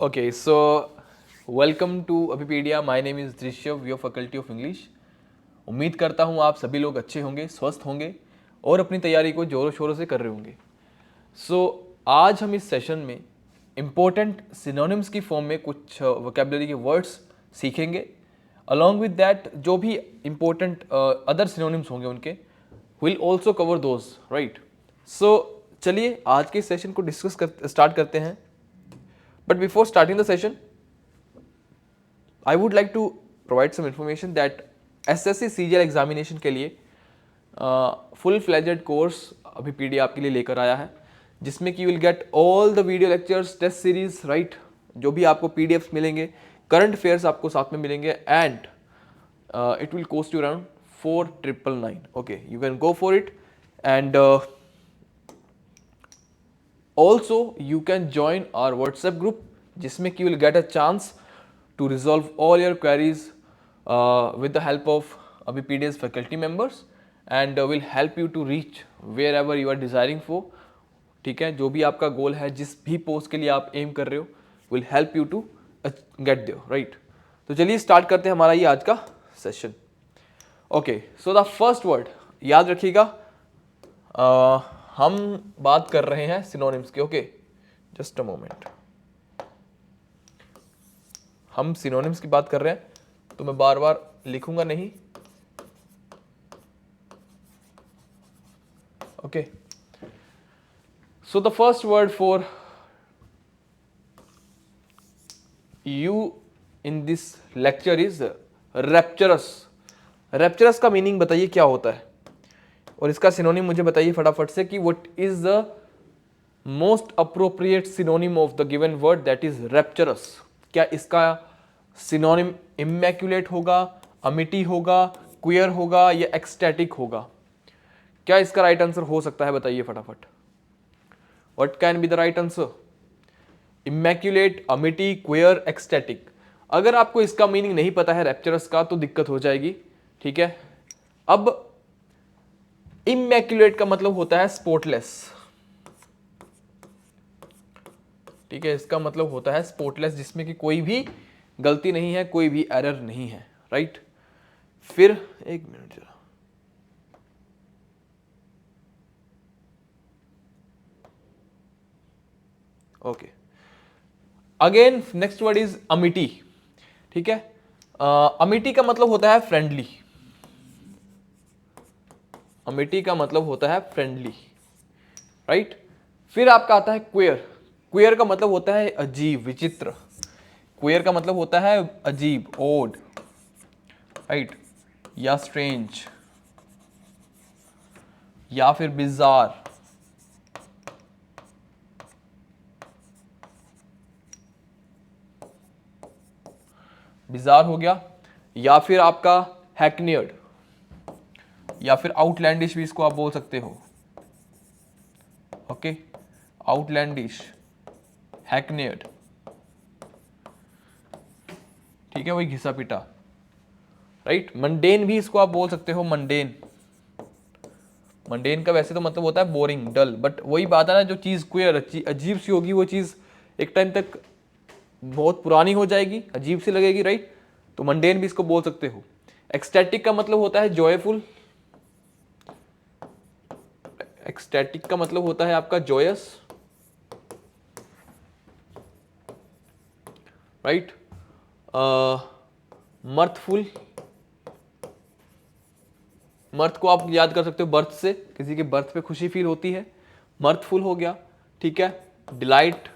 Okay, so welcome to Abipedia. My name is Drishav, your faculty of English. उम्मीद करता हूँ आप सभी लोग अच्छे होंगे, स्वस्थ होंगे और अपनी तैयारी को जोरों शोरों से कर रहे होंगे. आज हम इस सेशन में इम्पोर्टेंट सिनोनिम्स की फॉर्म में कुछ वोकेबलरी के वर्ड्स सीखेंगे. अलॉन्ग विद दैट जो भी इम्पोर्टेंट अदर सिनोनिम्स होंगे उनके will also cover those, right. So चलिए आज के सेशन को स्टार्ट करते हैं. But before starting the session, I would like to provide some information that SSC CGL examination के लिए फुल फ्लेजेड कोर्स अभी पीडीएफ आपके लिए लेकर आया है, जिसमें कि you will get all the video lectures, test series, right. जो भी आपको पीडीएफ मिलेंगे, करंट अफेयर्स आपको साथ में मिलेंगे and it will cost you around 4999. Okay, you can go for it and also you can join our WhatsApp group जिसमें कि you will get a chance to resolve all your queries with the help of Abhipedia's faculty members and will help you to reach wherever you are desiring for. ठीक है, जो भी आपका गोल है, जिस भी पोस्ट के लिए आप एम कर रहे हो, will help you to get there, right. तो चलिए स्टार्ट करते हैं हमारा ये आज का session. Okay, so the first word याद रखिएगा, हम बात कर रहे हैं सिनोनिम्स के. Okay, just a moment. हम सिनोनिम्स की बात कर रहे हैं, तो मैं बार बार लिखूंगा नहीं. Okay, so the first word for you in this lecture is rapturous. Rapturous का मीनिंग बताइए क्या होता है, और इसका सिनोनिम मुझे बताइए फटाफट से कि what is the most appropriate synonym of the given word that is rapturous. क्या इसका सिनोनिम इमैक्युलेट होगा, अमिटी होगा, क्वियर होगा या एक्सटैटिक होगा? क्या इसका राइट आंसर हो सकता है, बताइए फटाफट. What can be the right answer? Immaculate, Amity, queer, ecstatic. अगर आपको इसका मीनिंग नहीं पता है रैप्चरस का तो दिक्कत हो जाएगी. ठीक है, अब इमैक्युलेट का मतलब होता है स्पॉटलेस. ठीक है, इसका मतलब होता है स्पॉटलेस, जिसमें कि कोई भी गलती नहीं है, कोई भी एरर नहीं है, राइट. फिर एक मिनट जरा. Okay, again next word is Amity. ठीक है, अमिटी का मतलब होता है फ्रेंडली. अमिटी का मतलब होता है फ्रेंडली, राइट. फिर आपका आता है क्वेयर. क्वेयर का मतलब होता है अजीब, विचित्र. क्वेयर का मतलब होता है अजीब, ओड, राइट, या स्ट्रेंज, या फिर बिजार. बिजार हो गया, या फिर आपका हैकनियर्ड, या फिर आउटलैंडिश भी इसको आप बोल सकते हो. Okay, outlandish, hackneyed. ठीक है, वही घिसा पिटा, राइट. मंडेन भी इसको आप बोल सकते हो, मंडेन. मंडेन का वैसे तो मतलब होता है बोरिंग, डल, बट वही बात है ना, जो चीज क्वेयर, अजीब सी होगी, वो चीज एक टाइम तक बहुत पुरानी हो जाएगी, अजीब सी लगेगी, राइट. तो मंडेन भी इसको बोल सकते हो. एक्सटैटिक का मतलब होता है जॉयफुल. एक्सटैटिक का मतलब होता है आपका जॉयस, राइट. मर्थफुल. मर्थ को आप याद कर सकते हो बर्थ से, किसी के बर्थ पे खुशी फील होती है, मर्थफुल हो गया. ठीक है, डिलाइट,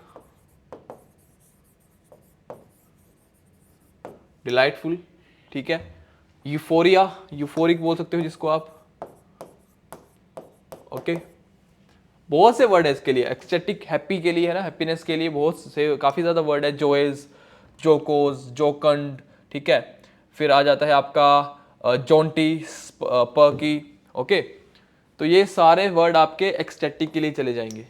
डिलाइटफुल. ठीक है, यूफोरिया, यूफोरिक बोल सकते हो जिसको आप. ओके, बहुत से वर्ड है इसके लिए. एक्सटेटिक हैप्पी के लिए है ना, हैप्पीनेस के लिए बहुत से, काफी ज्यादा वर्ड है. जोएज, जोकोज, जोकंड. ठीक है, फिर आ जाता है आपका जॉन्टी, पर्की. ओके, तो ये सारे वर्ड आपके एक्सटेटिक के लिए चले जाएंगे.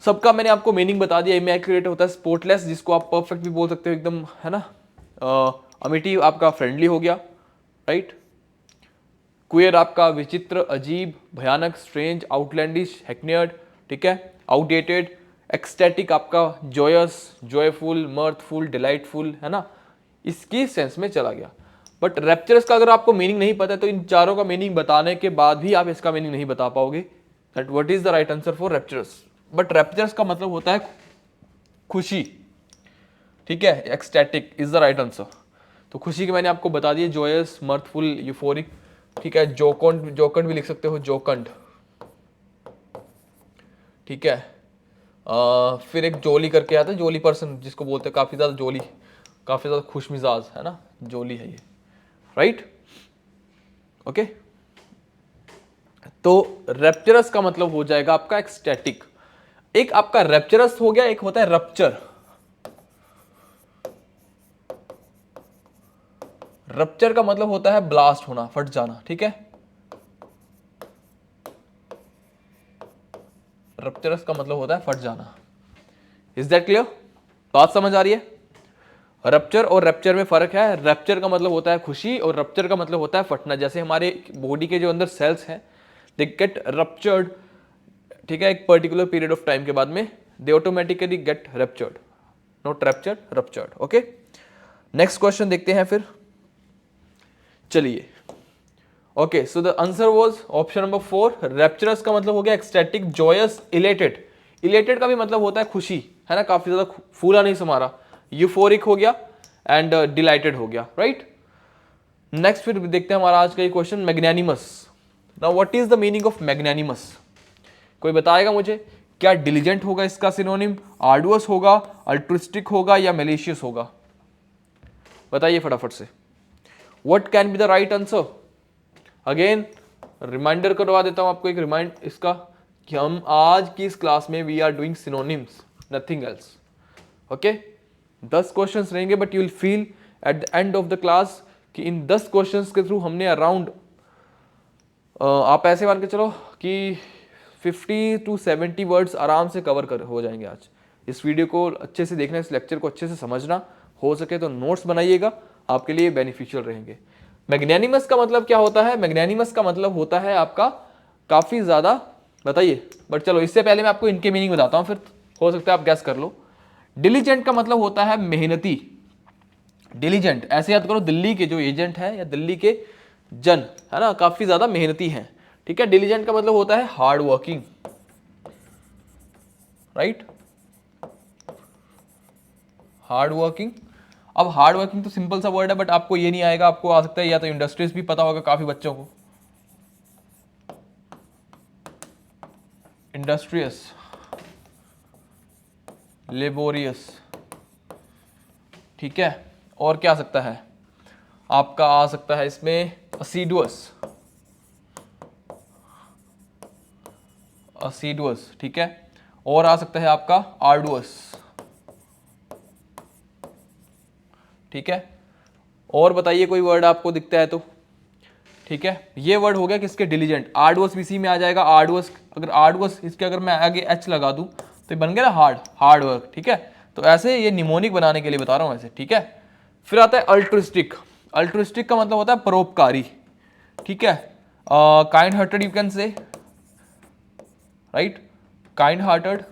सबका मैंने आपको मीनिंग बता दिया. इमैक्युलेट होता है स्पॉटलेस, जिसको आप परफेक्ट भी बोल सकते हो, एकदम, है ना. अमिटी आपका फ्रेंडली हो गया, राइट. क्वेयर आपका विचित्र, अजीब, भयानक, स्ट्रेंज, आउटलैंडिश, हैकनियर्ड. ठीक है, आउटडेटेड, एक्सटैटिक आपका जॉयस, जॉयफुल, मर्थफुल, डिलाइटफुल, है ना, इसकी सेंस में चला गया। बट रैप्चरस का अगर आपको मीनिंग नहीं पता है तो इन चारों का मीनिंग बताने के बाद भी आप इसका मीनिंग नहीं बता पाओगे that what is the right answer for rapturous. But rapturous का मतलब होता है खुशी, ठीक है, ecstatic is the right answer. तो खुशी के मैंने आपको बता दिए, जॉयस, मर्थफुल, यूफोरिक, ठीक है, जोकंड, जोकंड भी लिख सकते हो, जोकंड, ठीक है। फिर एक जोली करके आता है, जोली पर्सन जिसको बोलते हैं, काफी ज्यादा जोली, काफी ज्यादा खुश मिजाज, है ना, जोली है ये, राइट, ओके। तो रैप्चरस का मतलब हो जाएगा आपका एक्सटैटिक। एक आपका रैप्चरस हो गया, एक होता है रप्चर। रप्चर का मतलब होता है ब्लास्ट होना, फट जाना, ठीक है। रप्चरस का मतलब होता है फट जाना। Is that clear? बात समझ आ रही है? रप्चर और रैप्चर में फर्क है। रैप्चर का मतलब होता है खुशी और रप्चर का मतलब होता है फटना। जैसे हमारे बॉडी के जो अंदर सेल्स हैं, दे गेट रप्चर्ड, ठीक है, एक पर्टिकुलर पीरियड ऑफ टाइम के बाद में they automatically get ruptured, not rapture, ruptured, okay. Next question देखते हैं फिर, चलिए। Okay, so the answer was option number 4, rapturous का मतलब हो गया एक्सटैटिक, जॉयस, इलेटेड। इलेटेड का भी मतलब होता है खुशी, है ना, काफी ज्यादा फूला नहीं समारा। यूफोरिक हो गया एंड डिलाइटेड हो गया, राइट। नेक्स्ट फिर देखते हैं हमारा आज का ये question, magnanimous. Now what is the meaning of magnanimous? कोई बताएगा मुझे? क्या डिलीजेंट होगा इसका सिनोनिम, आर्डुअस होगा, अल्ट्रिस्टिक होगा या मेलिशियस होगा? बताइए फटाफट से। What can be the right answer? Again reminder करवा देता हूं आपको, एक रिमाइंड इसका, कि हम आज की इस क्लास में we are doing synonyms, nothing else, okay. 10 questions रहेंगे, but you will feel at the end of the class कि इन 10 क्वेश्चंस के थ्रू हमने अराउंड, आप ऐसे मान के चलो कि 50 to 70 वर्ड्स आराम से कवर कर हो जाएंगे आज। इस वीडियो को अच्छे से देखना, इस लेक्चर को अच्छे से समझना, हो सके तो नोट्स बनाइएगा, आपके लिए बेनिफिशियल रहेंगे। मैग्नानिमस का मतलब क्या होता है? मैग्नानिमस का मतलब होता है आपका काफी ज्यादा, बताइए, बट चलो इससे पहले मैं आपको इनके मीनिंग बताता हूं, फिर हो सकता है आप गैस कर लो। डिलीजेंट का मतलब होता है मेहनती। डिलीजेंट ऐसे याद करो, दिल्ली के जो एजेंट है या दिल्ली के जन, है ना, काफी ज्यादा मेहनती हैं, ठीक है। डिलीजेंट का मतलब होता है hard working, right, hard working. अब हार्ड वर्किंग तो सिंपल सा वर्ड है, बट आपको ये नहीं आएगा, आपको आ सकता है या तो इंडस्ट्रीज भी पता होगा काफी बच्चों को, इंडस्ट्रियस, लेबोरियस, ठीक है। और क्या आ सकता है आपका? आ सकता है इसमें असीडुअस, असीडुअस, ठीक है। और आ सकता है आपका आर्डुअस, ठीक है। और बताइए कोई वर्ड आपको दिखता है तो, ठीक है। ये वर्ड हो गया किसके? डिलीजेंट। आर्डुअस भी इसी में आ जाएगा। आर्डुअस, अगर आर्डुअस इसके अगर मैं आगे एच लगा दूं तो ये बन गया ना हार्ड, हार्ड वर्क, ठीक है। तो ऐसे ये निमोनिक बनाने के लिए बता रहा हूं ऐसे, ठीक है। फिर आता है अल्ट्रिस्टिक। अल्ट्रिस्टिक का मतलब होता है परोपकारी, ठीक है। Kind hearted you can say, right, kind hearted,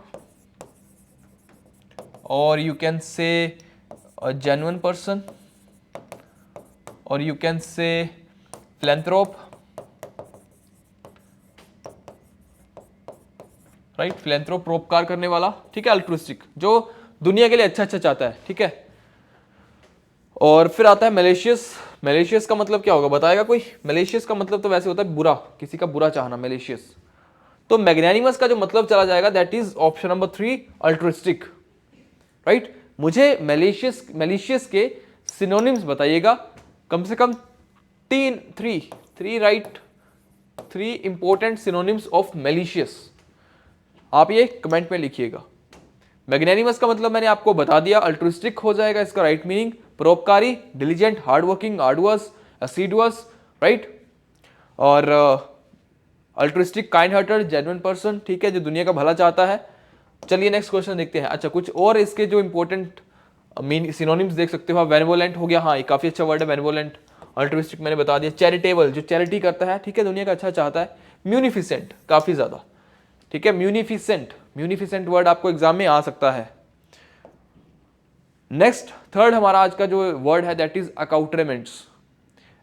और you can say genuine person, और you can say philanthrope, right, फिलैंथ्रोप, परोपकार करने वाला, ठीक है। अल्ट्रुइस्टिक, जो दुनिया के लिए अच्छा अच्छा चाहता है, ठीक है। और फिर आता है मैलिशियस। मैलिशियस का मतलब क्या होगा, बताएगा कोई? मैलिशियस का मतलब तो वैसे होता है बुरा, किसी का बुरा चाहना, मैलिशियस। तो मैग्नानिमस का जो मतलब चला जाएगा that is option number 3, altruistic, right. मुझे मैलिशियस के सिनोनिम्स बताइएगा, कम से कम three right, 3 important synonyms of malicious, आप ये कमेंट में लिखिएगा। मैग्नानिमस का मतलब मैंने आपको बता दिया, अल्ट्रुइस्टिक हो जाएगा इसका राइट मीनिंग, परोपकारी, diligent, hard working, arduous, assiduous, right. और altruistic, kind hearted, genuine person, ठीक है, जो दुनिया का भला चाहता है। चलिए नेक्स्ट क्वेश्चन देखते हैं। अच्छा, कुछ और इसके जो इंपॉर्टेंट मीन सिनोनिम्स देख सकते हो। बेनेवोलेंट हो गया, हाँ ये काफी अच्छा वर्ड है बेनेवोलेंट। अल्ट्रुइस्टिक मैंने बता दिया। चैरिटेबल, जो चैरिटी करता है, ठीक है, दुनिया का अच्छा चाहता है। म्यूनिफिसेंट, काफी ज्यादा, ठीक है, म्यूनिफिसेंट, म्यूनिफिसेंट वर्ड आपको एग्जाम में आ सकता है। नेक्स्ट थर्ड हमारा आज का जो वर्ड है दैट इज अकाउट्रेमेंट्स।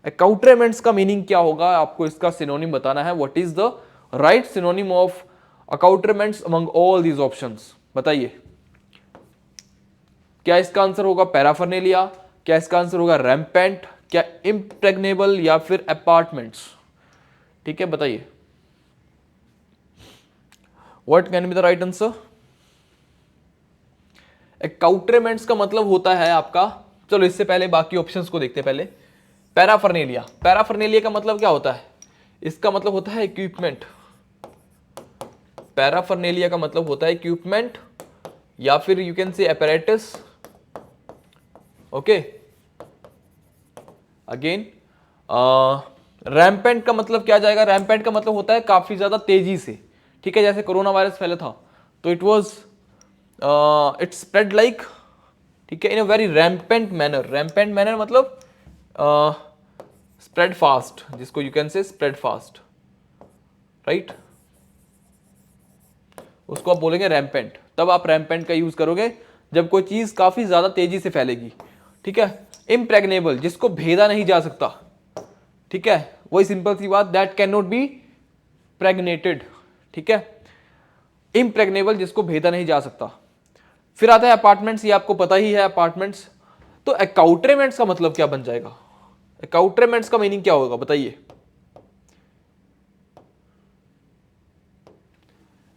अकाउट्रेमेंट्स का मीनिंग क्या होगा, आपको इसका सिनोनिम बताना है। What is the right synonym of अकाउट्रेमेंट्स among all these options, बताइए। क्या इसका आंसर होगा पैराफर्नेलिया, क्या इसका आंसर होगा रैम्पेंट, क्या इम्प्रेग्नेबल, या फिर अपार्टमेंट्स? ठीक है, बताइए what can be the right answer. अकाउट्रेमेंट्स का मतलब होता है आपका, चलो इससे पहले बाकी ऑप्शंस को देखते हैं पहले। पैराफर्नेलिया, पैराफर्नेलिया का मतलब क्या होता है, इसका मतलब होता है इक्विपमेंट। पैराफर्नेलिया का मतलब होता है इक्विपमेंट या फिर यू कैन से apparatus। ओके, अगेन रैम्पेंट का मतलब क्या जाएगा, रैम्पेंट का मतलब होता है काफी ज्यादा तेजी से। ठीक है, जैसे कोरोना वायरस फैला था तो it was it spread like, ठीक है, in a very rampant manner. Rampant manner मतलब स्प्रेड फास्ट, जिसको you can say spread fast, right, उसको आप बोलेंगे रैम्पेंट। तब आप रैम्पेंट का यूज करोगे जब कोई चीज काफी ज्यादा तेजी से फैलेगी। ठीक है, इम्प्रेग्नेबल, जिसको भेदा नहीं जा सकता। ठीक है, वही सिंपल सी बात, दैट कैन नॉट बी प्रेग्नेटेड। ठीक है, इम्प्रेग्नेबल, जिसको भेदा नहीं जा सकता। फिर आता है अपार्टमेंट्स, ये आपको पता ही है अपार्टमेंट्स। तो अकाउट्रेमेंट्स का मतलब क्या बन जाएगा, अकाउट्रेमेंट्स का मीनिंग क्या होगा, बताइए।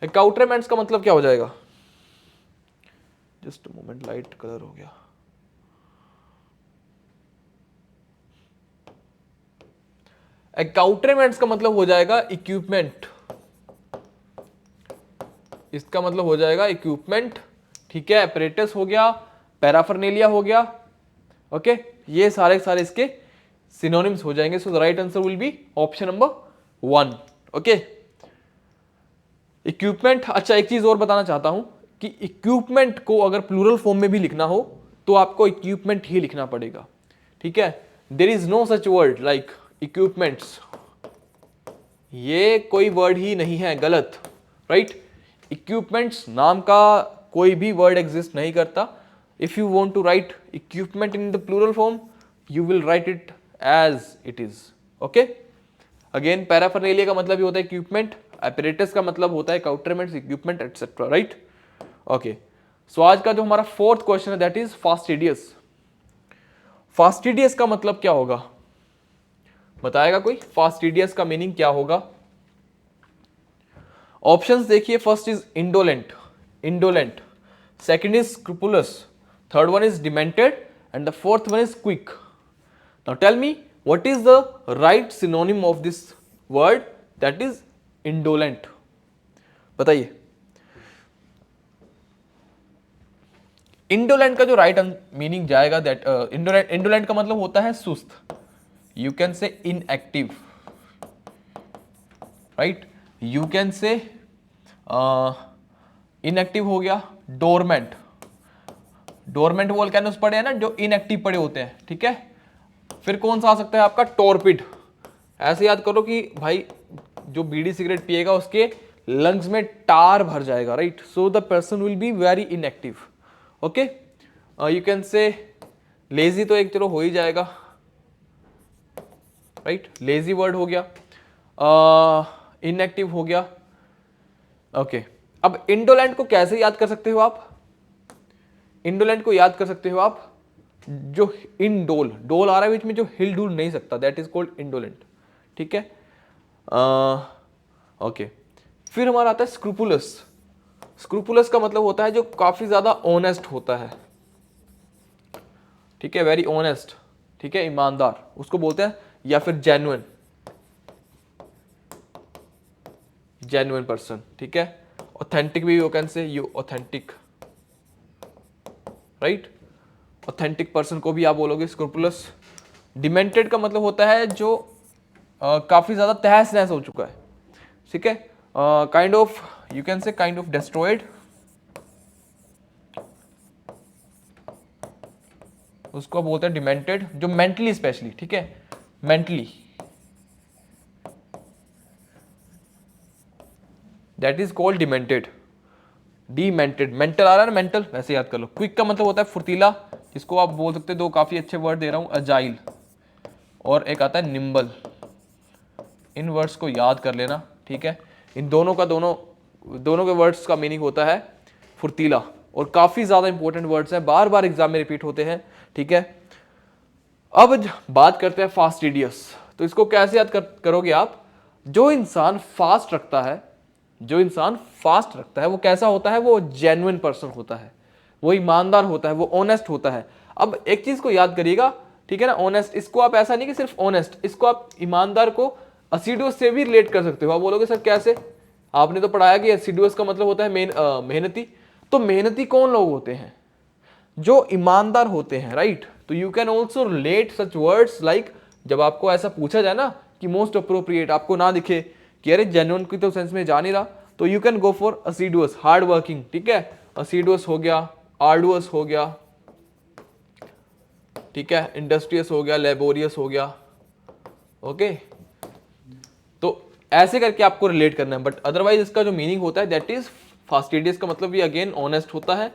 अकाउट्रेमेंट्स का मतलब क्या हो जाएगा, जस्ट मोमेंट, लाइट कलर हो गया। अकाउट्रेमेंट्स का मतलब हो जाएगा इक्विपमेंट, इसका मतलब हो जाएगा इक्विपमेंट। ठीक है, apparatus हो गया, पैराफर्नेलिया हो गया। ओके, ये सारे सारे इसके सिनोनिम्स हो जाएंगे। सो the right answer will be option number 1। Okay, equipment. अच्छा, एक चीज और बताना चाहता हूं कि इक्विपमेंट को अगर प्लूरल फॉर्म में भी लिखना हो तो आपको इक्विपमेंट ही लिखना पड़ेगा। ठीक है, there is no such word like equipments, ये कोई वर्ड ही नहीं है, गलत, राइट। इक्विपमेंट्स नाम का कोई भी वर्ड एग्जिस्ट नहीं करता। If you want to write equipment in the plural form you will write it as it is. Okay, again paraphernalia का मतलब ही होता है इक्विपमेंट, apparatus का मतलब होता है accoutrements, equipment, etcetera, right. Okay, so आज का जो हमारा फोर्थ क्वेश्चन है दैट इज फास्टिडियस। फास्टिडियस का मतलब क्या होगा, बताएगा कोई, फास्टिडियस का मीनिंग क्या होगा। ऑप्शंस देखिए, first is indolent, indolent, second is scrupulous, third one is demented and the fourth one is quick. Now tell me what is the right synonym of this word that is indolent, बताइए। Indolent का जो right meaning जाएगा that indolent का मतलब होता है सुस्त, you can say inactive, right, you can say inactive हो गया। डोरमेंट, डोरमेंट वोल्केनोस पड़े हैं ना जो इनएक्टिव पड़े होते हैं। ठीक है, फिर कौन सा आ सकता है आपका, टॉर्पिड। ऐसे याद करो कि भाई जो बीड़ी सिगरेट पिएगा उसके लंग्स में टार भर जाएगा, right, so the person will be very inactive. Okay, you can से लेजी, तो एक चलो हो ही जाएगा, राइट, लेजी वर्ड हो गया, इनएक्टिव हो गया। ओके, अब इंडोलेंट को कैसे याद कर सकते हो आप, इंडोलेंट को याद कर सकते हो आप जो इनडोल, डोल आ रहा है बीच में, जो हिल डुल नहीं सकता, दैट इज कॉल्ड इंडोलेंट। ठीक है, ओके, फिर हमारा आता है स्क्रूपुलस। स्क्रूपुलस का मतलब होता है जो काफी ज्यादा ऑनेस्ट होता है। ठीक है, वेरी ऑनेस्ट, ठीक है, ईमानदार, उसको बोलते हैं, या फिर जेन्युइन, जेन्युइन पर्सन। ठीक है, ऑथेंटिक भी यू कैन से, you authentic, right, authentic person को भी आप बोलोगे स्क्रूपुलस। डिमेंटेड का मतलब होता है जो काफी ज्यादा तहस नहस हो चुका है। ठीक है, kind of, you can say kind of destroyed, उसको बोलते हैं डिमेंटेड, जो मेंटली स्पेशली, ठीक है, mentally, that is called demented. Demented, mental आ रहा है ना, मेंटल, वैसे याद कर लो। क्विक का मतलब होता है फुर्तीला, जिसको आप बोल सकते हो, दो काफी अच्छे वर्ड दे रहा हूं, अजाइल, और एक आता है निम्बल। इन वर्ड्स को याद कर लेना, ठीक है। इन दोनों के वर्ड्स का मीनिंग होता है फुर्तीला, और काफी ज्यादा इंपॉर्टेंट वर्ड्स हैं, बार बार एग्जाम में रिपीट होते हैं, ठीक है। अब बात करते हैं फास्टिडियस। तो इसको कैसे याद करोगे आप? जो इंसान फास्ट रखता है, वो कैसा होता है? वो जेन्युइन पर्सन होता है, वो ईमानदार होता है, वो ऑनेस्ट होता है। अब एक चीज को याद करिएगा, ठीक है ना, ऑनेस्ट, इसको आप ऐसा नहीं कि सिर्फ ऑनेस्ट, इसको आप ईमानदार को असिडुअस से भी रिलेट कर सकते हो। आप बोलोगे सर कैसे? आपने तो पढ़ाया कि असिडुअस का मतलब होता है मेहनती। तो मेहनती कौन लोग होते हैं? जो ईमानदार होते हैं, राइट। तो you can also relate such words like, जब आपको ऐसा पूछा जाए ना कि मोस्ट अप्रोप्रिएट, आपको ना दिखे कि अरे जेन्युइन की तो सेंस में जा नहीं रहा, तो you can go for assiduous, hard working, ठीक है। असिडुअस हो गया, आर्डुअस हो गया, ठीक है, इंडस्ट्रियस हो गया, लेबोरियस हो गया, ओके। तो ऐसे करके आपको रिलेट करना है, बट अदरवाइज इसका जो मीनिंग होता है दैट इज फास्टिडियस का मतलब भी अगेन ऑनेस्ट होता है,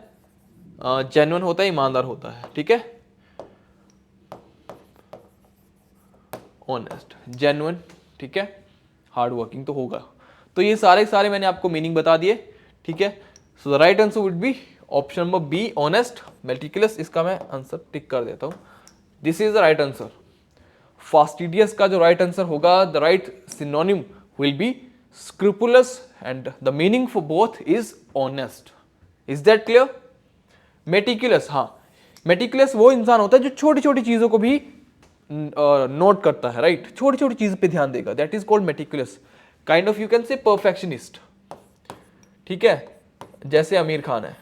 जेन्युइन होता है, ईमानदार होता है, ठीक है। ऑनेस्ट, जेन्युइन, ठीक है, हार्ड वर्किंग तो होगा। तो ये सारे मैंने आपको मीनिंग बता दिए, ठीक है। So the right answer would be option number B, honest, meticulous. इसका मैं आंसर टिक कर देता हूं, this is the right answer. Fastidious का जो राइट आंसर होगा, the right synonym will be scrupulous, and the meaning for both is honest. Is that clear? Meticulous, हाँ, meticulous वो इंसान होता है जो छोटी छोटी चीजों को भी नोट करता है, राइट, छोटी छोटी चीज पे ध्यान देगा, that is called meticulous. Kind of you can से परफेक्शनिस्ट, ठीक है, जैसे आमिर खान है,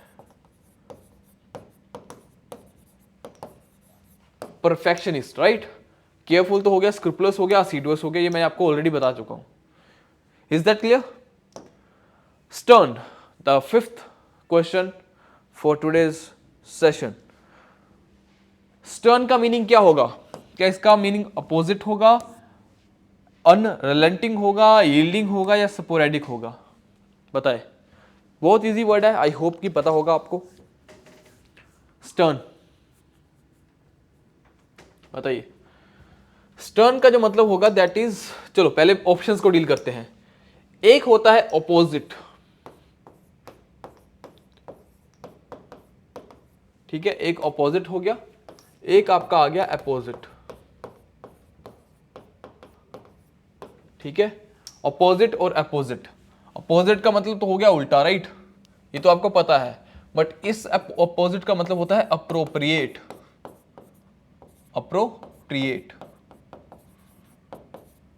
परफेक्शनिस्ट, राइट। केयरफुल तो हो गया, स्क्रूपुलस हो गया, असिडुअस हो गया, ये मैं आपको ऑलरेडी बता चुका हूं। Is that clear? Stern, the fifth question for today's session. Stern का मीनिंग क्या होगा? क्या इसका मीनिंग अपोजिट होगा, अनरिलेंटिंग होगा, यील्डिंग होगा, या स्पोरेडिक होगा? बताए। बहुत इजी वर्ड है, आई होप कि पता होगा आपको। स्टर्न, बताइए। स्टर्न का जो मतलब होगा दैट इज, चलो पहले ऑप्शंस को डील करते हैं। एक होता है ऑपोजिट, ठीक है, एक ऑपोजिट हो गया, एक आपका आ गया अपोजिट, ठीक है। ऑपोजिट और अपोजिट, अपोजिट का मतलब तो हो गया उल्टा, राइट, ये तो आपको पता है। बट इस ऑपोजिट का मतलब होता है अप्रोप्रिएट, अप्रोप्रिएट,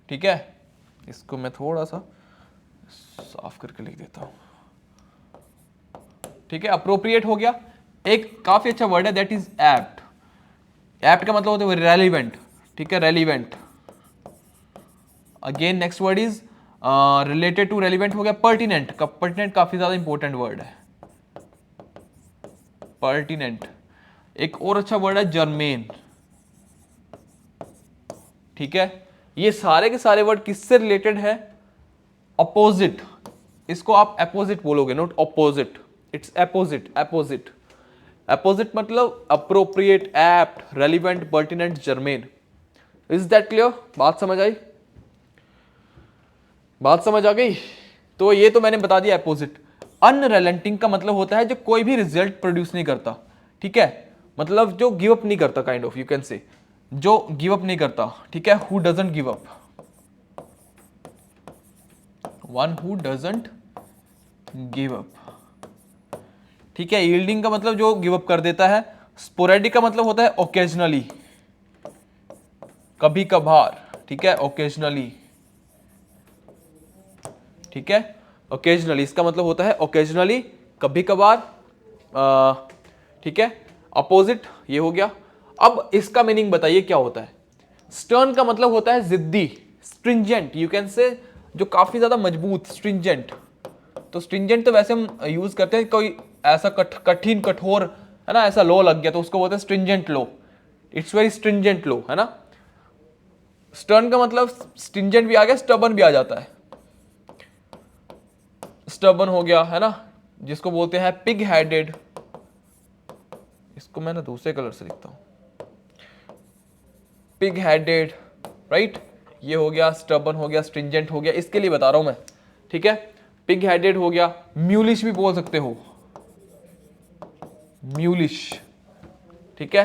ठीक है। इसको मैं थोड़ा सा साफ करके लिख देता हूं, ठीक है। अप्रोप्रिएट हो गया। एक काफी अच्छा वर्ड है दैट इज एप्ट। एप्ट का मतलब होता है रेलिवेंट, ठीक है, relevant. Again next word is related to, relevant हो गया। पर्टिनेंट का, पर्टिनेंट काफी ज्यादा इंपॉर्टेंट वर्ड है, पर्टिनेंट। एक और अच्छा वर्ड है जर्मेन, ठीक है। ये सारे के सारे वर्ड किससे रिलेटेड है? अपोजिट। इसको आप अपोजिट बोलोगे, not opposite, it's apposite, apposite. Apposite मतलब appropriate, apt, relevant, pertinent, germane. Is that clear? बात समझ आई? बात समझ आ गई? तो ये तो मैंने बता दिया अपोजिट। अनरिलेंटिंग का मतलब होता है जो कोई भी रिजल्ट प्रोड्यूस नहीं करता, ठीक है, मतलब जो गिव अप नहीं करता, काइंड ऑफ यू कैन से, जो गिव अप नहीं करता, ठीक है, who doesn't give up, one who doesn't give up, ठीक है। यील्डिंग का मतलब जो गिव अप कर देता है। स्पोरेडिक का मतलब होता है ओकेजनली, कभी कभार, ठीक है, ओकेजनली, ठीक है, ओकेजनली, इसका मतलब होता है ओकेजनली, कभी कभार, ठीक है। अपोजिट ये हो गया। अब इसका मीनिंग बताइए क्या होता है? स्टर्न का मतलब होता है जिद्दी, स्ट्रिंजेंट, यू कैन से, जो काफी ज्यादा मजबूत, स्ट्रिंजेंट। तो स्ट्रिंजेंट तो वैसे हम यूज करते हैं कोई ऐसा कठिन, कठोर, है ना, ऐसा लॉ लग गया तो उसको बोलते हैं stringent law, it's very stringent law, है ना। स्टर्न का मतलब स्ट्रिंजेंट भी आ गया, स्टबन भी आ जाता है, स्टबन हो गया, है ना, जिसको बोलते हैं पिग हेडेड, इसको मैं ना दूसरे कलर से लिखता हूं, पिग हेडेड, राइट। ये हो गया, स्टबर्न हो गया, स्ट्रिंजेंट हो गया, इसके लिए बता रहा हूं मैं, ठीक है। पिग हेडेड हो गया, म्यूलिश भी बोल सकते हो, म्यूलिश, ठीक है।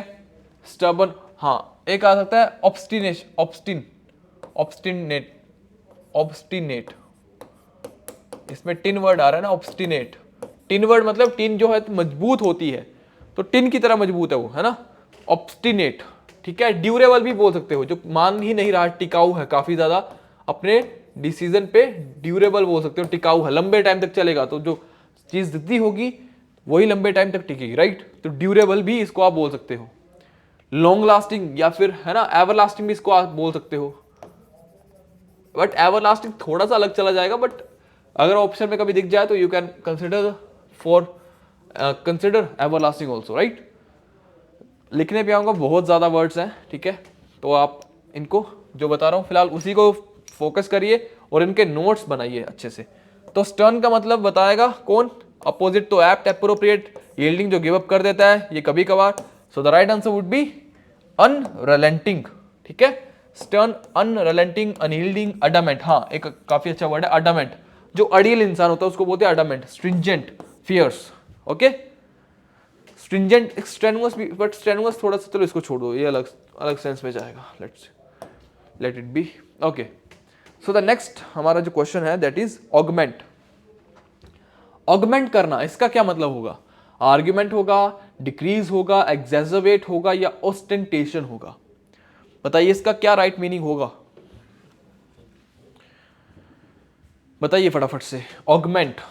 स्टबर्न, हाँ, एक आ सकता है ऑब्स्टिनेश, ऑब्स्टिनेट, ऑब्स्टिनेट, इसमें टिन वर्ड आ रहा है ना, ऑब्स्टिनेट। टिन वर्ड मतलब टिन जो है मजबूत होती है, तो टिन की तरह मजबूत है वो, है ना, ऑब्स्टिनेट, ठीक है। ड्यूरेबल भी बोल सकते हो, जो मान ही नहीं रहा, टिकाऊ है काफी ज्यादा, अपने डिसीजन पे ड्यूरेबल बोल सकते हो, टिकाऊ है, लंबे टाइम तक चलेगा, तो जो चीज जिद्दी होगी वही लंबे टाइम तक टिकेगी, राइट। तो ड्यूरेबल भी इसको आप बोल सकते हो, लॉन्ग लास्टिंग, या फिर है ना एवर लास्टिंग भी इसको आप बोल सकते हो, बट एवर लास्टिंग थोड़ा सा अलग चला जाएगा, बट अगर ऑप्शन में कभी दिख जाए तो you can consider for consider ever lasting also, right. लिखने पे आऊंगा, बहुत ज्यादा वर्ड्स हैं, ठीक है, तो आप इनको जो बता रहा हूं फिलहाल उसी को फोकस करिए और इनके नोट्स बनाइए अच्छे से। तो स्टर्न का मतलब बताएगा कौन, अपोजिट तो एप्ट, एप्रोप्रिएट, यील्डिंग जो गिव अप कर देता है, ये कभी कभार। सो the right answer would B unrelenting, ठीक है। स्टर्न, अनरिलेंटिंग, अनयील्डिंग, अडामेंट, हाँ एक काफी अच्छा वर्ड है अडामेंट, जो अड़ियल इंसान होता है उसको बोलते हैं adamant. Stringent, fierce, okay. Stringent, strenuous भी, बट स्ट्रेनुअस थोड़ा सा, चलो इसको छोड़ दो, ये अलग अलग सेंस में जाएगा, let it be, okay. So the next हमारा जो क्वेश्चन है दैट इज ऑगमेंट। ऑगमेंट करना, इसका क्या मतलब होगा? आर्ग्यूमेंट होगा, डिक्रीज होगा, एग्जैजरबेट होगा, या ऑस्टेंटेशन होगा? बताइए इसका क्या राइट मीनिंग होगा, बताइए फटाफट से। ऑगमेंट,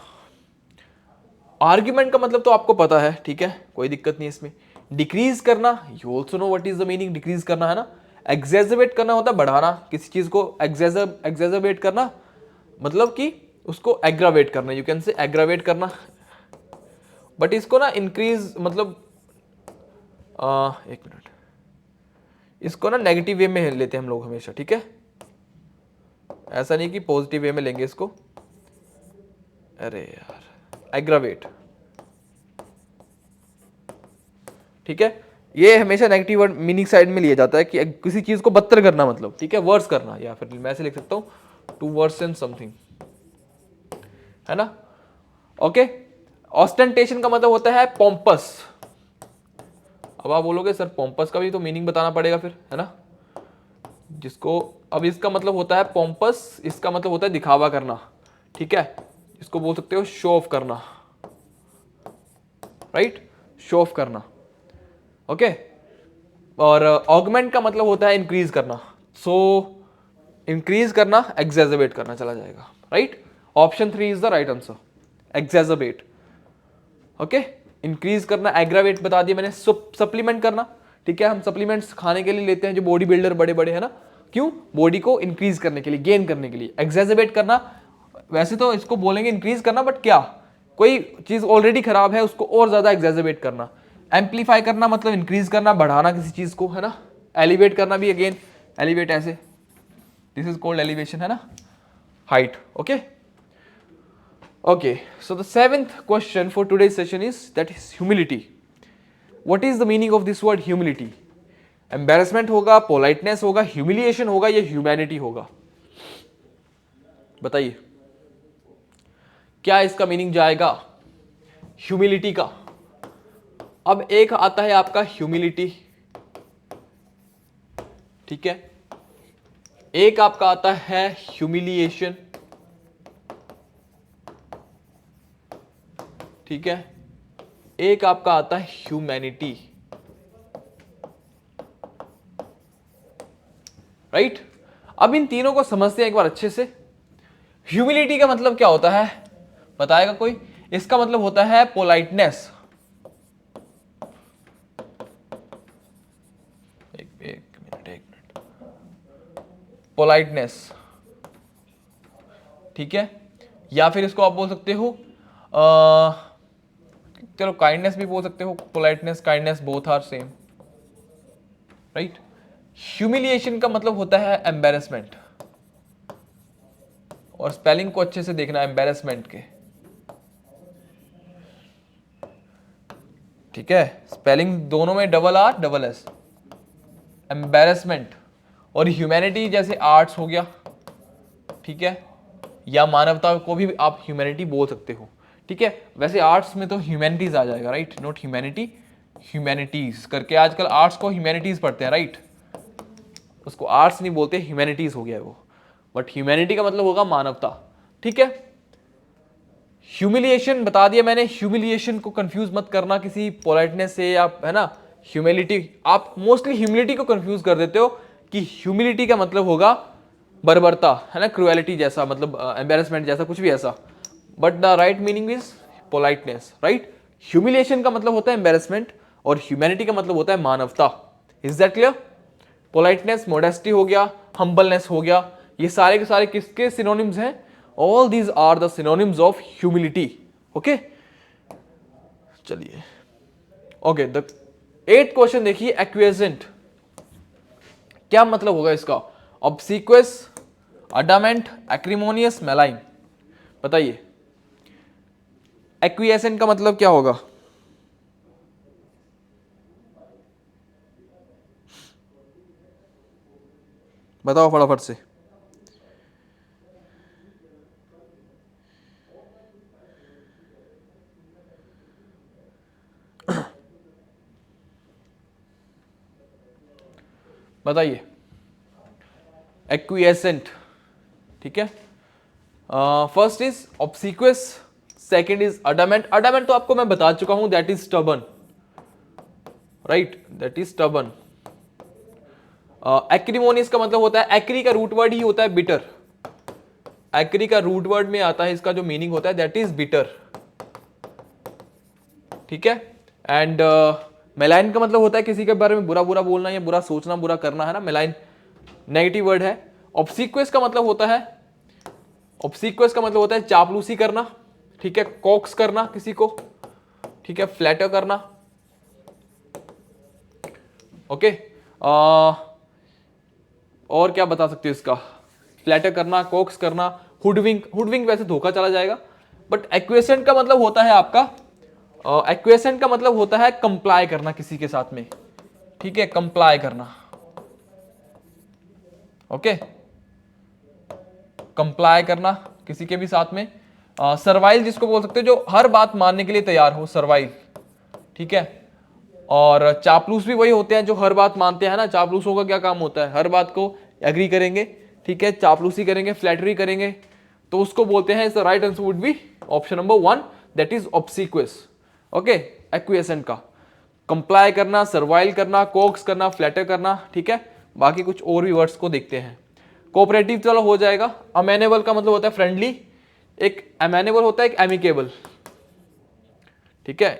आर्ग्यूमेंट का मतलब तो आपको पता है, ठीक है, कोई दिक्कत नहीं इसमें। डिक्रीज करना, you also know what is the meaning, decrease करना, है ना। एग्जैजरबेट करना होता है बढ़ाना किसी चीज को, एग्जैजरबेट करना मतलब कि उसको एग्रावेट करना, यू कैन से एग्रावेट करना। बट इसको ना इंक्रीज मतलब एक मिनट, इसको ना नेगेटिव वे में लेते हैं हम लोग हमेशा, ठीक है, ऐसा नहीं कि पॉजिटिव वे में लेंगे इसको। अरे यार, एग्रावेट, ठीक है, ये हमेशा नेगेटिव वर्ड मीनिंग साइड में लिया जाता है कि किसी चीज को बदतर करना, मतलब, ठीक है, वर्स करना, या फिर मैं ऐसे लिख सकता हूं टू वर्सन समथिंग, है ना, ओके। ऑस्टेंटेशन का मतलब होता है पोम्पस। अब आप बोलोगे सर पोम्पस का भी तो मीनिंग बताना पड़ेगा फिर, है ना, जिसको, अब इसका मतलब होता है पोम्पस, इसका मतलब होता है दिखावा करना, ठीक है, इसको बोल सकते हो शो ऑफ करना, राइट, शो ऑफ करना, ओके। और ऑगमेंट का मतलब होता है इंक्रीज करना, सो इंक्रीज करना, एग्जैजरबेट करना चला जाएगा, right. Option 3 is the right answer, exacerbate, okay. Increase करना, एग्रावेट बता दिया मैंने। सप्लीमेंट करना, ठीक है, हम सप्लीमेंट्स खाने के लिए लेते हैं जो बॉडी बिल्डर बड़े बड़े, है ना, क्यों, बॉडी को इंक्रीज करने के लिए, गेन करने के लिए। एग्जैजरबेट करना, वैसे तो इसको बोलेंगे इंक्रीज करना, बट क्या, कोई चीज ऑलरेडी खराब है उसको और ज्यादा एग्जैजरबेट करना। एम्पलीफाई करना मतलब इंक्रीज करना, बढ़ाना किसी चीज को, है ना। एलिवेट करना भी अगेन, एलिवेट ऐसे, दिस इज कॉल्ड एलिवेशन, है ना, height, okay. Okay, so the seventh question for today's session is that is humility. What is the meaning of this word humility? Embarrassment होगा, politeness होगा, humiliation होगा, या humanity होगा? बताइए क्या इसका मीनिंग जाएगा ह्यूमिलिटी का। अब एक आता है आपका ह्यूमिलिटी, ठीक है, एक आपका आता है ह्यूमिलिएशन, ठीक है, एक आपका आता है ह्यूमैनिटी, राइट। अब इन तीनों को समझते हैं एक बार अच्छे से। ह्यूमिलिटी का मतलब क्या होता है, बताएगा कोई? इसका मतलब होता है पोलाइटनेस, एक मिनट, पोलाइटनेस, ठीक है, या फिर इसको आप बोल सकते हो चलो काइंडनेस भी बोल सकते हो, politeness, kindness, both are same, right. Humiliation का मतलब होता है एम्बैरेसमेंट, और स्पेलिंग को अच्छे से देखना एम्बैरेसमेंट के, ठीक है, स्पेलिंग दोनों में double R double S, embarrassment. और ह्यूमैनिटी जैसे आर्ट्स हो गया, ठीक है, या मानवता को भी आप ह्यूमैनिटी बोल सकते हो, ठीक है। वैसे आर्ट्स में तो ह्यूमैनिटीज आ जाएगा, राइट, नॉट ह्यूमैनिटी, ह्यूमैनिटीज करके आजकल आर्ट्स को ह्यूमैनिटीज पढ़ते हैं, राइट, उसको आर्ट्स नहीं बोलते, ह्यूमैनिटीज हो गया वो, बट ह्यूमैनिटी का मतलब होगा मानवता, ठीक है। ह्यूमिलिएशन बता दिया मैंने, ह्यूमिलिएशन को कंफ्यूज मत करना किसी पोलाइटनेस से, आप है ना, ह्यूमिलिटी, आप मोस्टली ह्यूमिलिटी को कंफ्यूज कर देते हो कि ह्यूमिलिटी का मतलब होगा बर्बरता, है ना, क्रुएलिटी जैसा, मतलब एम्बेरसमेंट जैसा, कुछ भी ऐसा, but the right meaning is politeness, right. Humiliation का मतलब होता है एम्बेरसमेंट और ह्यूमैनिटी का मतलब होता है मानवता। Is that clear? Politeness, modesty हो गया, हम्बलनेस हो गया, ये सारे के सारे किसके सिनोनिम्स हैं? All these are the synonyms of humility, okay. चलिए, ओके, द 8th क्वेश्चन देखिए, एक्विएसेंट क्या मतलब होगा इसका? ऑब्सीक्वस, अडामेंट, एक्रिमोनियस, मेलाइन, बताइए एक्विएसेंट का मतलब क्या होगा? बताओ फटाफट से। बताइए एक्विएसेंट, ठीक है। First is obsequious, second is adamant. Adamant तो आपको मैं बता चुका हूं, that is stubborn, right, that is stubborn. Acrimonious का मतलब होता है, एक्री का रूट वर्ड ही होता है बिटर, एक्री का रूट वर्ड में आता है, इसका जो मीनिंग होता है दैट इज बिटर, ठीक है। एंड मेलाइन का मतलब होता है किसी के बारे में बुरा बुरा बोलना या बुरा सोचना, बुरा करना, है ना, मेलाइन नेगेटिव वर्ड है। ऑब्सीक्वस का मतलब होता है, ऑब्सीक्वस का मतलब होता है चापलूसी करना, ठीक है, कॉक्स करना किसी को, ठीक है, फ्लैटर करना, ओके। और क्या बता सकते हो इसका? फ्लैटर करना, कॉक्स करना, हुडविंक, हुडविंक वैसे धोखा चला जाएगा, बट एक्वेसेंट का मतलब होता है आपका, एक्वेसेंट का मतलब होता है कंप्लाई करना किसी के साथ में, ठीक है, कंप्लाई करना, ओके, कंप्लाई करना किसी के भी साथ में। सर्वाइल जिसको बोल सकते हो, जो हर बात मानने के लिए तैयार हो, सर्वाइल, ठीक है। और चापलूस भी वही होते हैं जो हर बात मानते हैं ना, चापलूसों का क्या काम होता है? हर बात को एग्री करेंगे, ठीक है, चापलूसी करेंगे, फ्लैटरी करेंगे, तो उसको बोलते हैं, इसका right answer would be option number 1, that is obsequious, okay. Acquiescent का कंप्लाई करना, सर्वाइल करना, कोक्स करना, फ्लैटर करना, ठीक है। बाकी कुछ और भी वर्ड्स को देखते हैं। कोऑपरेटिव चलो हो जाएगा। अमेनेबल का मतलब होता है फ्रेंडली, एक अमेनेबल होता है, एक एमिकेबल, ठीक है,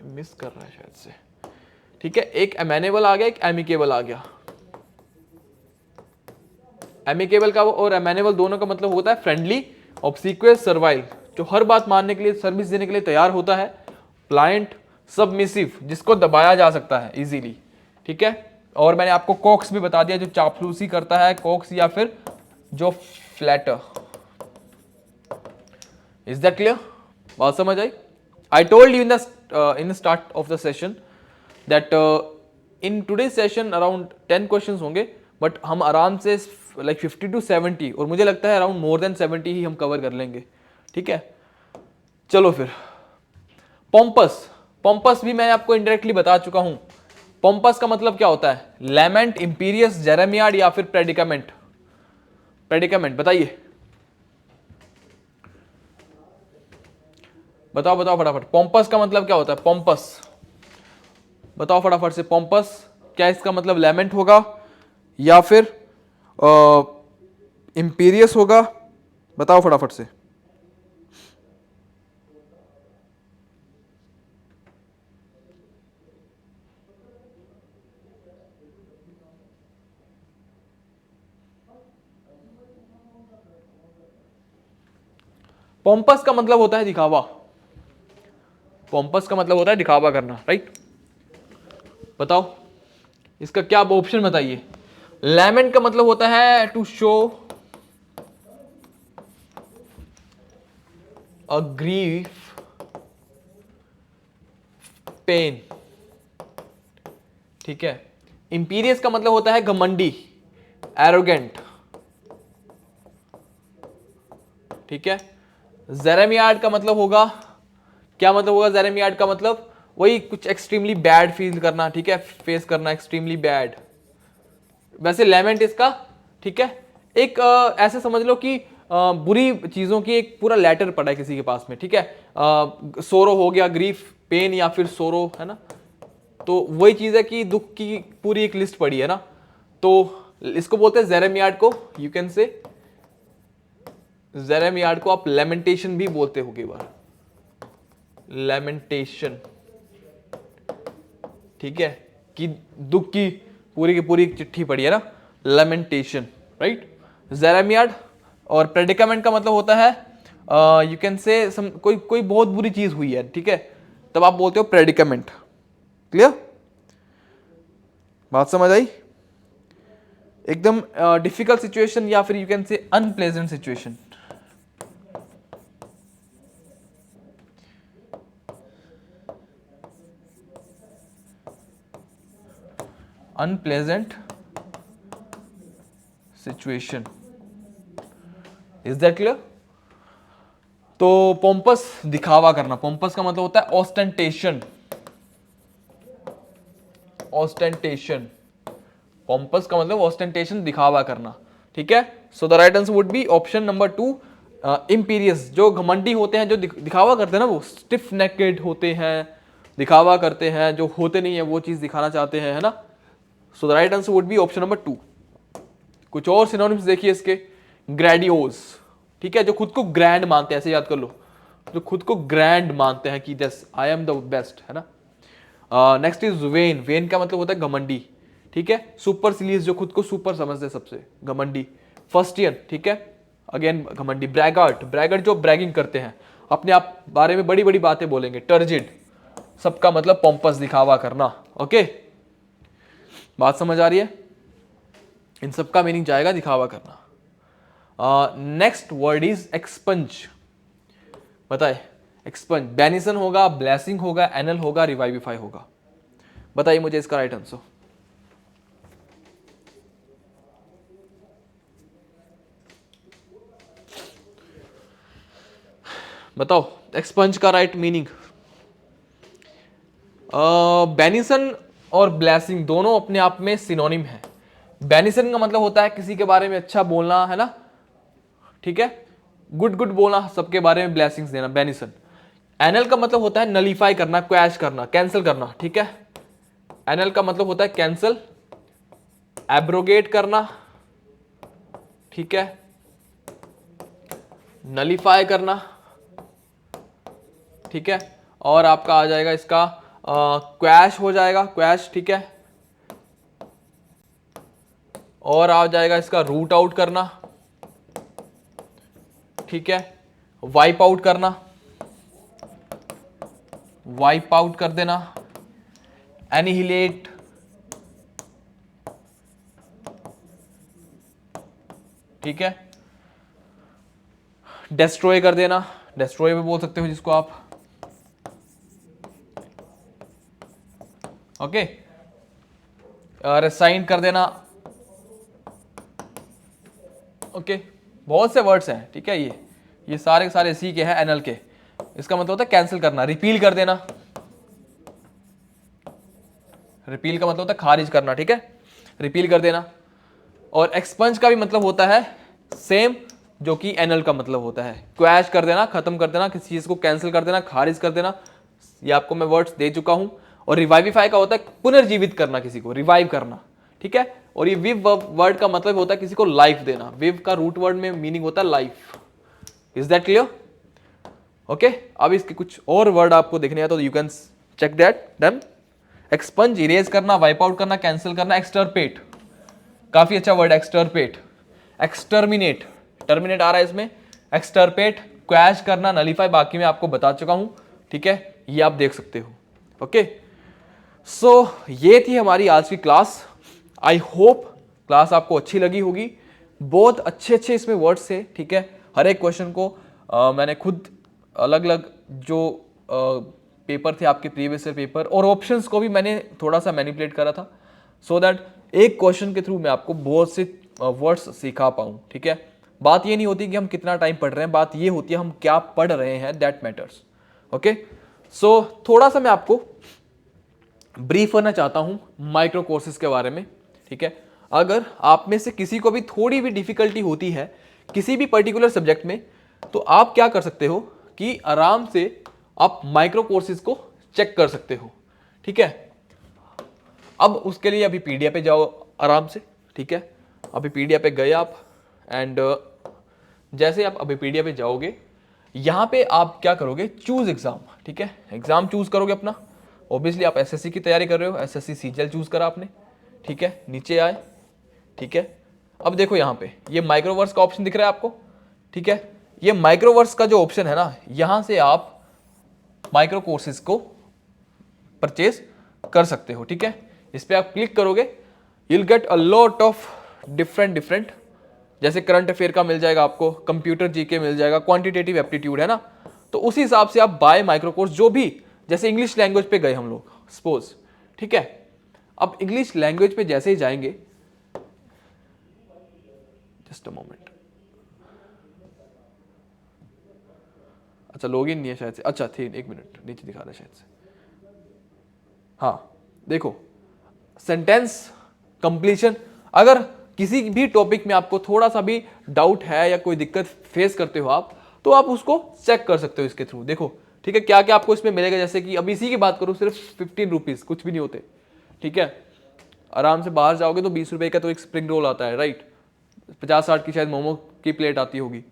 मिस कर रहा है शायद से, ठीक है, एक अमेनेबल आ गया, एक एमिकेबल आ गया। एमिकेबल का और अमेनेबल दोनों का मतलब होता है फ्रेंडली, ऑब्सीक्वस, सर्वाइल, जो हर बात मानने के लिए, सर्विस देने के लिए तैयार होता है, प्लायंट, सबमिसिव, जिसको दबाया जा सकता है इजीली, ठीक है। और मैंने आपको कॉक्स भी बता दिया, जो चापलूसी करता है, कॉक्स, या फिर जो फ्लैटर। Is that clear? बात समझ आई? I told you in the start of the session that in today session around 10 question होंगे, बट हम आराम से लाइक 50 to 70, और मुझे लगता है अराउंड मोर देन 70 ही हम कवर कर लेंगे, ठीक है। चलो फिर, पोम्पस, पोम्पस भी मैं आपको इंडायरेक्टली बता चुका हूं। पोम्पस का मतलब क्या होता है? लेमेंट, इंपीरियस, जेरेमियाड, या फिर प्रेडिकामेंट? प्रेडिकामेंट बताइए, बताओ बताओ फटाफट, पोम्पस का मतलब क्या होता है? पोम्पस बताओ फटाफट से, पोम्पस क्या इसका मतलब लेमेंट होगा या फिर इंपीरियस होगा? बताओ फटाफट से। पोम्पस का मतलब होता है दिखावा, पोम्पस का मतलब होता है दिखावा करना, राइट। बताओ इसका क्या ऑप्शन बताइए। लेमेंट का मतलब होता है to show a grief, pain, ठीक है। इंपीरियस का मतलब होता है घमंडी, एरोगेंट, ठीक है। जेरेमियाड का मतलब होगा, क्या मतलब होगा जेरेमियाड का मतलब, वही कुछ एक्सट्रीमली बैड फील करना, ठीक है, फेस करना एक्सट्रीमली बैड। वैसे लेमेंट इसका, ठीक है, एक ऐसे समझ लो कि बुरी चीजों की एक पूरा लेटर पड़ा है किसी के पास में, ठीक है। सोरो हो गया, ग्रीफ, पेन या फिर सोरो, है ना। तो वही चीज है कि दुख की पूरी एक लिस्ट पड़ी है ना, तो इसको बोलते हैं जेरेमियाड को, यू कैन से जेरेमियाड को आप लेमेंटेशन भी बोलते हो कई बार, लेमेंटेशन, ठीक है, कि दुख की पूरी एक चिट्ठी पड़ी है ना, लेमेंटेशन, राइट। जेरेमियाड। और प्रेडिकामेंट का मतलब होता है यू कैन से कोई बहुत बुरी चीज हुई है, ठीक है, तब आप बोलते हो प्रेडिकामेंट। क्लियर, बात समझ आई। एकदम डिफिकल्ट सिचुएशन या फिर यू कैन से unpleasant situation. Unpleasant situation, is that clear. तो पोम्पस, दिखावा करना, पोम्पस का मतलब होता है ऑस्टेंटेशन, ऑस्टेंटेशन, पोम्पस का मतलब ऑस्टेंटेशन, दिखावा करना, ठीक है। So the right answer would be option number 2, imperious. जो घमंडी होते हैं, जो दिखावा करते हैं ना, वो स्टिफ नेकेड होते हैं, दिखावा करते हैं, जो होते नहीं है वो चीज दिखाना चाहते हैं, है ना। सो the right answer would be option number 2। कुछ और सिनोनिम्स देखिए इसके, ग्रैडियोज, ठीक है, जो खुद को ग्रैंड मानते हैं, ऐसे याद कर लो, जो खुद को ग्रैंड मानते हैं कि दस आई एम द बेस्ट, है ना। नेक्स्ट इज वेन, वेन का मतलब होता है घमंडी, ठीक है। सुपरसिलियस, जो खुद को सुपर समझते हैं सबसे, घमंडी। फर्स्टियन, ठीक है, अगेन घमंडी। ब्रैगार्ट, ब्रैगार्ट जो ब्रैगिंग करते हैं, अपने आप बारे में बड़ी बड़ी बातें बोलेंगे। टर्जिड, सबका मतलब पोम्पस, दिखावा करना। ओके, बात समझ आ रही है। इन सबका मीनिंग जाएगा दिखावा करना। Next word is expunge. बताए, एक्सपंज, बेनिसन होगा, ब्लेसिंग होगा, एनल होगा, रिवाइविफाई होगा। बताइए मुझे इसका राइट आंसर। बताओ एक्सपंज का राइट मीनिंग। बेनिसन और ब्लेसिंग दोनों अपने आप में सिनोनिम है। बेनिसन का मतलब होता है किसी के बारे में अच्छा बोलना, है ना, ठीक है, गुड गुड बोलना सबके बारे में, ब्लेसिंग्स देना, बेनिसन। एनल का मतलब होता है नलीफाई करना, क्वैश करना, कैंसिल करना, ठीक है। एनल का मतलब होता है कैंसिल, एब्रोगेट करना, ठीक है, नलीफाई करना, ठीक है। और आपका आ जाएगा इसका क्वैश हो जाएगा, क्वैश, ठीक है। और आ जाएगा इसका रूट आउट करना, ठीक है, वाइप आउट करना, वाइप आउट कर देना, एनिहिलेट, ठीक है, डेस्ट्रॉय कर देना, डेस्ट्रॉय भी बोल सकते हो जिसको आप, ओके, रिसाइन कर देना, ओके। बहुत से वर्ड्स हैं, ठीक है, ये सारे के सारे इसी के हैं, एनल के। इसका मतलब होता है कैंसिल करना, रिपील कर देना, रिपील का मतलब होता है खारिज करना, ठीक है, रिपील कर देना। और एक्सपंज का भी मतलब होता है सेम जो कि एनल का मतलब होता है, क्वैश कर देना, खत्म कर देना, किसी चीज को कैंसिल कर देना, खारिज कर देना। ये आपको मैं वर्ड्स दे चुका हूं। और रिवाइविफाई का होता है पुनर्जीवित करना, किसी को रिवाइव करना, ठीक है। और ये विव वर्ड का मतलब होता है किसी को लाइफ देना। विव का रूट वर्ड में मीनिंग होता है life. Is that clear? Okay, अब इसके कुछ और वर्ड आपको देखने आए तो you can check that then. Expunge, erase करना, वाइप आउट करना, कैंसिल करना। एक्सटर्पेट, काफी अच्छा वर्ड, एक्सटर्पेट। एक्सटर्मिनेट, टर्मिनेट आ रहा है इसमें। एक्सटर्पेट, क्वैश करना, नलीफाई, बाकी मैं आपको बता चुका हूं, ठीक है, ये आप देख सकते हो। ओके, सो ये थी हमारी आज की क्लास। आई होप क्लास आपको अच्छी लगी होगी। बहुत अच्छे अच्छे इसमें वर्ड्स थे, ठीक है। हर एक क्वेश्चन को मैंने खुद अलग अलग जो पेपर थे आपके प्रीवियस ईयर पेपर, और ऑप्शंस को भी मैंने थोड़ा सा मैनिपुलेट करा था सो दैट एक क्वेश्चन के थ्रू मैं आपको बहुत से वर्ड्स सिखा पाऊँ, ठीक है। बात ये नहीं होती कि हम कितना टाइम पढ़ रहे हैं, बात ये होती है हम क्या पढ़ रहे हैं, दैट मैटर्स। ओके, सो थोड़ा सा मैं आपको ब्रीफ करना चाहता हूं माइक्रो कोर्सेज के बारे में, ठीक है। अगर आप में से किसी को भी थोड़ी भी डिफिकल्टी होती है किसी भी पर्टिकुलर सब्जेक्ट में, तो आप क्या कर सकते हो कि आराम से आप माइक्रो कोर्सेज को चेक कर सकते हो, ठीक है। अब उसके लिए अभी पीडीएफ पे जाओ आराम से, ठीक है। अभी पीडीएफ पे गए आप, एंड जैसे आप अभी पीडीएफ पे जाओगे, यहां पे आप क्या करोगे, चूज एग्जाम, ठीक है। एग्जाम चूज करोगे अपना, ऑब्वियसली आप एसएससी की तैयारी कर रहे हो, एसएससी सीजीएल चूज करा आपने, ठीक है। नीचे आए, ठीक है। अब देखो यहाँ पे ये माइक्रोवर्स का ऑप्शन दिख रहा है आपको, ठीक है। ये माइक्रोवर्स का जो ऑप्शन है ना, यहां से आप माइक्रो कोर्सेज को परचेज कर सकते हो, ठीक है। इस पे आप क्लिक करोगे, you'll get a lot of different, जैसे करंट अफेयर का मिल जाएगा आपको, कंप्यूटर जीके मिल जाएगा, क्वांटिटेटिव एप्टीट्यूड है ना, तो उसी हिसाब से आप बाय माइक्रो कोर्स जो भी, जैसे इंग्लिश लैंग्वेज पे गए हम लोग सपोज, ठीक है। अब इंग्लिश लैंग्वेज पे जैसे ही जाएंगे, जस्ट अ मोमेंट, अच्छा लॉगिन नहीं है शायद से, अच्छा थे, एक मिनट, नीचे दिखा रहा है शायद से, हाँ देखो सेंटेंस कंप्लीशन। अगर किसी भी टॉपिक में आपको थोड़ा सा भी डाउट है या कोई दिक्कत फेस करते हो आप, तो आप उसको चेक कर सकते हो इसके थ्रू। देखो ठीक है, क्या क्या आपको इसमें मिलेगा, जैसे कि अभी इसी की बात करूं, सिर्फ 15 रुपीज, कुछ भी नहीं होते, ठीक है। आराम से बाहर जाओगे तो 20 रुपए का तो एक स्प्रिंग रोल आता है, राइट, 50-60 की शायद मोमो की प्लेट आती होगी,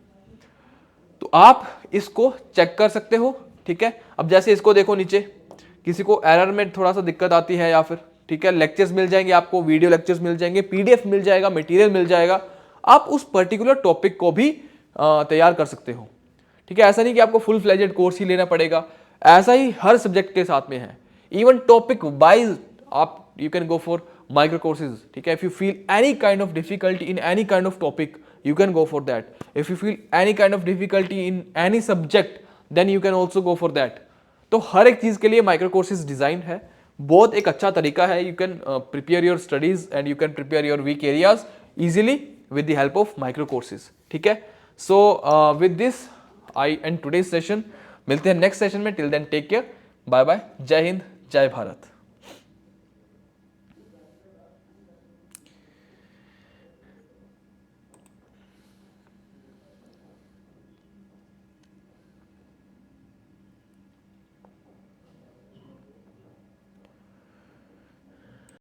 तो आप इसको चेक कर सकते हो, ठीक है। अब जैसे इसको देखो नीचे, किसी को एरर में थोड़ा सा दिक्कत आती है या फिर, ठीक है, लेक्चर्स मिल जाएंगे आपको, वीडियो लेक्चर्स मिल जाएंगे, पीडीएफ मिल जाएगा, मटेरियल मिल जाएगा, आप उस पर्टिकुलर टॉपिक को भी तैयार कर सकते हो, ठीक है। ऐसा नहीं कि आपको फुल फ्लेजेड कोर्स ही लेना पड़ेगा, ऐसा ही हर सब्जेक्ट के साथ में है, इवन टॉपिक वाइज आप you can go for micro courses, ठीक है। If you feel any kind of difficulty in any kind of topic, you can go for that. If you feel any kind of difficulty in any subject, then you can also go for that. तो हर एक चीज के लिए micro courses design है, बहुत एक अच्छा तरीका है। You can prepare your studies and you can prepare your weak areas easily with the help of micro courses, ठीक है। So with this I end today's session, मिलते हैं नेक्स्ट सेशन में, till then take care, bye bye, जय हिंद, जय भारत।